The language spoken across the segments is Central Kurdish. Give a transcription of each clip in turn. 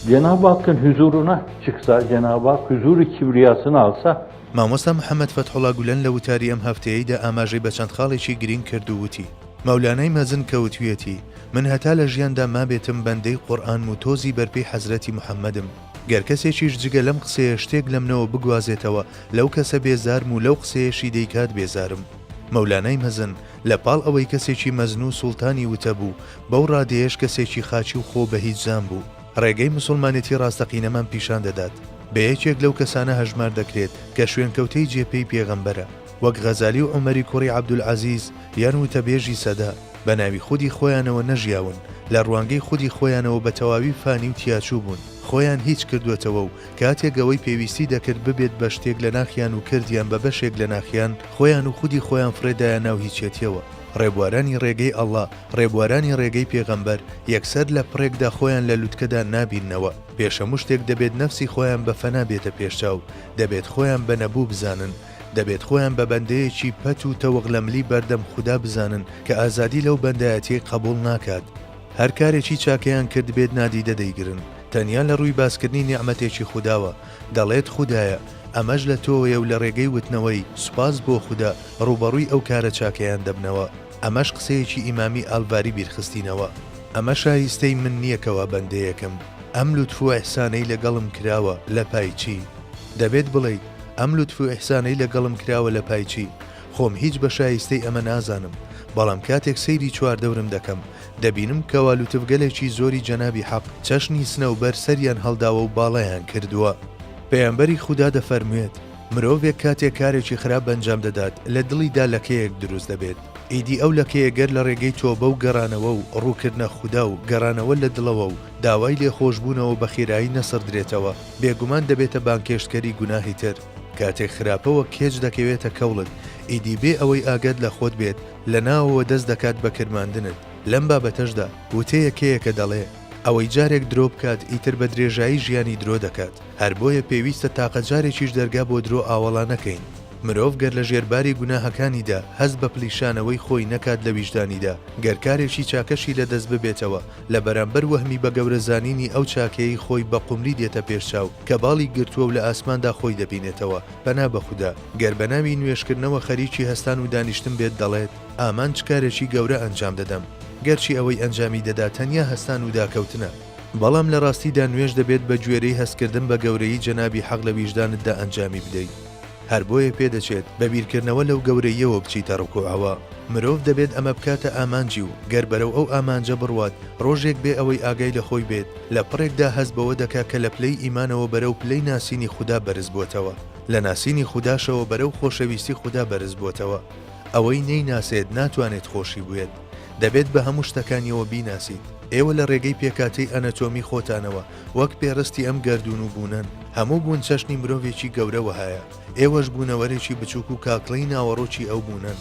Cenab-ı Hakk'ın huzuruna çıksa, Cenab-ı Hak huzuru kibriyasını alsa, مامۆستا محەممەد فەتحوڵا گولەن لە وتاری ئەم هەفتەیەیدا ئاماژەی بە چەند خاڵێکی گرنگ کردووتی مەولانەی مەزن کەوتویەتی من هەتا لە ژیاندا مابێتم بەندەی قورئان و تۆزی بەرپەی حەزرەتی محەممەدم گەر کەسێکیش جگە لەم قسەیە شتێک لە منەوە بگوازێتەوە لەو کەسە بێزارم و لەو قسەیەشی دەیکات بێزارم مەولانەی مەزن لە پاڵ ئەوەی کەسێکی مەزن و سوڵتانی وتە بوو بەو ڕادێش کەسێکی خاچی و خۆ بە هیچ زان بوو ڕێگەی مسلمانێتی ڕاستەقینەمان پیشان دەدات بە یەکێک لەو کەسانە هەژمار دەکرێت کە شوێنکەوتەی جێپەی پێغەمبەرە وەک غەزالی و عومەری کوڕی عەبدولعەزیز یان وتەبێژی سەدا بە ناوی خودی خۆیانەوە نەژیاون لە ڕوانگەی خودی خۆیانەوە بە تەواوی فانی و تیاچوو بوون خۆیان هیچ کردوێتەوە و کاتێک ئەوەی پێویستی دەکرد ببێت بە شتێک لە ناخیان و کردیان بە بەشێک لە ناخیان خۆیان و خودی خۆیان فرێدایە ناو هیچێتیەوە ڕێبوارانی ڕێگەی ئەڵڵا ڕێبوارانی ڕێگەی پێغەمبەر یەکسەر لە پڕێکدا خۆیان لە لوتکەدا نابیننەوە پێشەموو شتێک دەبێت نەفسی خۆیان بە فەنا بێتە پێشچاو دەبێت خۆیان بە نەبوو بزانن دەبێت خۆیان بە بەندەیەکی پەت و تەوەغلەملی بەردەم خوددا بزانن کە ئازادی لەو بەندایەتی قبول ناکات هەر کارێکی چاکەیان کرد بێت نادیدە دەیگرن تەنیا لە ڕووی باسکردنی نیعمەتێکی خودداوە دەڵێت خوددایە ئەمەش لە تۆیە و لە ڕێگەی وتنەوەی سوپاس بۆ خوددا ڕوبەڕووی ئەو کارە چاکەیان دەبنەوە ئەمەش قسەیەکی ئیمامی ئالڤاری بیرخستینەوە ئەمە شایستەی من نییەکەوە بەندەیەکم ئەم لوتف و ئیحسانەی لەگەڵم کراوە لە پای چی دەبێت بڵێیت ئەم لوتف و ئیحسانەی لەگەڵم کراوە لە پای چی خۆم هیچ بە شایستەی ئەمە نازانم بەڵام کاتێک سەیری چواردەورم دەکەم دەبینم کەوا لوتفگەلێکی زۆری جەنابی حەق چەشنی سنەوبەر سەریان هەڵداوە و باڵەیان کردووە پەیامبەری خوددا دەفەرموێت مرۆڤێک کاتێک کارێکی خراپ ئەنجام دەدات لە دڵیدا لەکەیەک دروست دەبێت ئیدی ئەو لەکەیە گەر لە ڕێگەی تۆبە و گەڕانەوە و ڕووکردنە خوددا و گەڕانەوە لە دڵەوە و داوای لێخۆشبوونەوە بە خێرایی نەسەردرێتەوە بێگومان دەبێتە بانکێشتکەری گوناهی تر کاتێک خراپەوە کێج دەکەوێتە کەوڵت ئیدی بێ ئەوەی ئاگەت لە خۆت بێت لە ناوەوە دەست دەکات بە کرماندنت لەم بابەتەشدا وتەیەکەیەکە دەڵێ ئەوەی جارێک درۆ بکات ئیتر بە درێژایی ژیانی درۆ دەکات هەر بۆیە پێویستە تاقە جارێکیش دەرگا بۆ درۆ ئاوەڵا نەکەین مرۆڤ گەر لە ژێرباری گوناهەکانیدا هەست بە پلیشانەوەی خۆی نەکات لە ویژدانیدا گەرکارێکی چاکەشی لە دەست ببێتەوە لە بەرامبەر وەهمی بە گەورەزانینی ئەو چاکەی خۆی بە قومری دێتە پێشچاو کە باڵی گرتووە و لە ئاسماندا خۆی دەبینێتەوە بەنا بەخودا گەر بە ناوی نوێشکردنەوە خەریکی هەستان و دانیشتن بێت دەڵێت ئامان چ کارێکی گەورە ئەنجام دەدەم گەرچی ئەوەی ئەنجامی دەدا تەنیا هەستان و داکەوتنە بەڵام لە ڕاستیدا نوێژ دەبێت بە گوێرەی هەستکردن بە گەورەی جەنابی حەق لە ویژدانتدا ئەنجامی بدەیت هەر بۆیە پێدەچێت بە بیرکردنەوە لەو گەورەیەوە بچیتە ڕکوعەوە مرۆڤ دەبێت ئەمە بکاتە ئامانجی و گەر بەرەو ئەو ئامانجە بڕوات ڕۆژێک بێ ئەوەی ئاگای لە خۆی بێت لە پڕێکدا هەست بەوە دەکا کە لە پلەی ئیمانەوە بەرەو پلەی ناسینی خوددا بەرز بۆتەوە لە ناسینی خودداشەوە بەرەو خۆشەویستی خوددا بەرز بۆتەوە ئەوەی نەیناسێت ناتوانێت خۆشی بوێت دەبێت بە هەموو شتەکانیەوە بیناسیت ئێوە لە ڕێگەی پێکاتەی ئەنەتۆمی خۆتانەوە وەک پێڕستی ئەم گەردون و بوونن هەموو بوون چەشنی مرۆڤێکی گەورەوە هەیە ئێوەش بوونەوەرێکی بچووک و کاکڵەی ناوەڕۆکی ئەو بوونن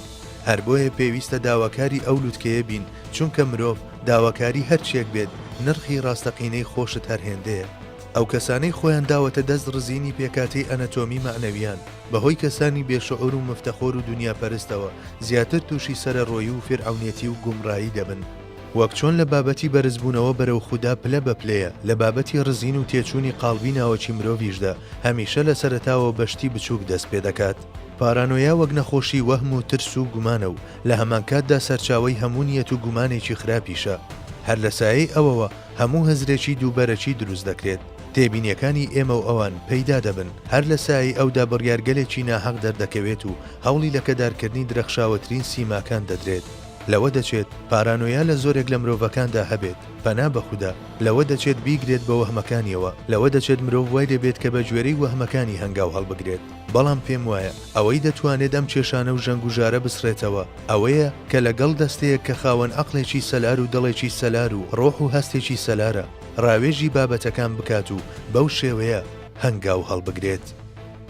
هەر بۆیە پێویستە داواکاری ئەو لوتکەیە بین چونکە مرۆڤ داواکاری هەرچێک بێت نرخی ڕاستەقینەی خۆشت هەرهێندەیە ئەو کەسانەی خۆیان داوەتە دەست ڕزینی پێکاتەی ئەنەتۆمی معنەویان بەهۆی کەسانی بێشعور و مفتەخۆر و دنیا پەرستەوە زیاتر تووشی سەرەڕۆیی و فێرعەونێتی و گومڕایی دەبن وەک چۆن لە بابەتی بەرزبوونەوە بەرەو خوددا پلە بە پلەیە لە بابەتی ڕزین و تێچوونی قاڵبی ناوەکی مرۆڤیشدا هەمیشە لە سەرەتاوە بەشتی بچووک دەست پێ دەکات پارانۆیا وەک نەخۆشی وەهم و ترس و گومانە و لە هەمان کاتدا سەرچاوەی هەموو نیەت و گومانێکی خراپیشە هەر لە سایەی ئەوەوە هەموو هەزرێکی دووبەرەکی دروست دەکرێت تێبینیەکانی ئێمە و ئەوان پەیدا دەبن هەر لە سایەی ئەودا بڕیارگەلێکی ناحەق دەردەکەوێت و هەوڵی لە کەدارکردنی درەخشاوەترین سیماکان دەدرێت لەوە دەچێت پارانۆیا لە زۆرێک لە مرۆڤەکاندا هەبێت پەنا بەخودا لەوە دەچێت بیگرێت بە وەهمەکانیەوە لەوە دەچێت مرۆڤ وای دەبێت کە بە گوێرەی وەهمەکانی هەنگاو هەڵبگرێت بەڵام پێم وایە ئەوەی دەتوانێت ئەم کێشانە و ژەنگ و ژارە بسرێتەوە ئەوەیە کە لەگەڵ دەستەیەک کە خاوەن عەقڵێکی سەلار و دڵێکی سەلار و ڕۆح و هەستێکی سەلارە ڕاوێژی بابەتەکان بکات و بەو شێوەیە هەنگاو هەڵبگرێت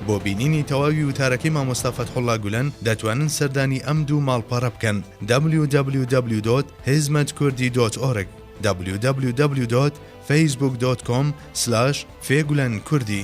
بۆ بینینی تەواوی وتارەکەی مامۆستا فەتحوڵڵا گولەن دەتوانن سەردانی ئەم دوو ماڵپەڕە بکەن www.hizmetkurdi.org www.facebook.com/fegulankurdی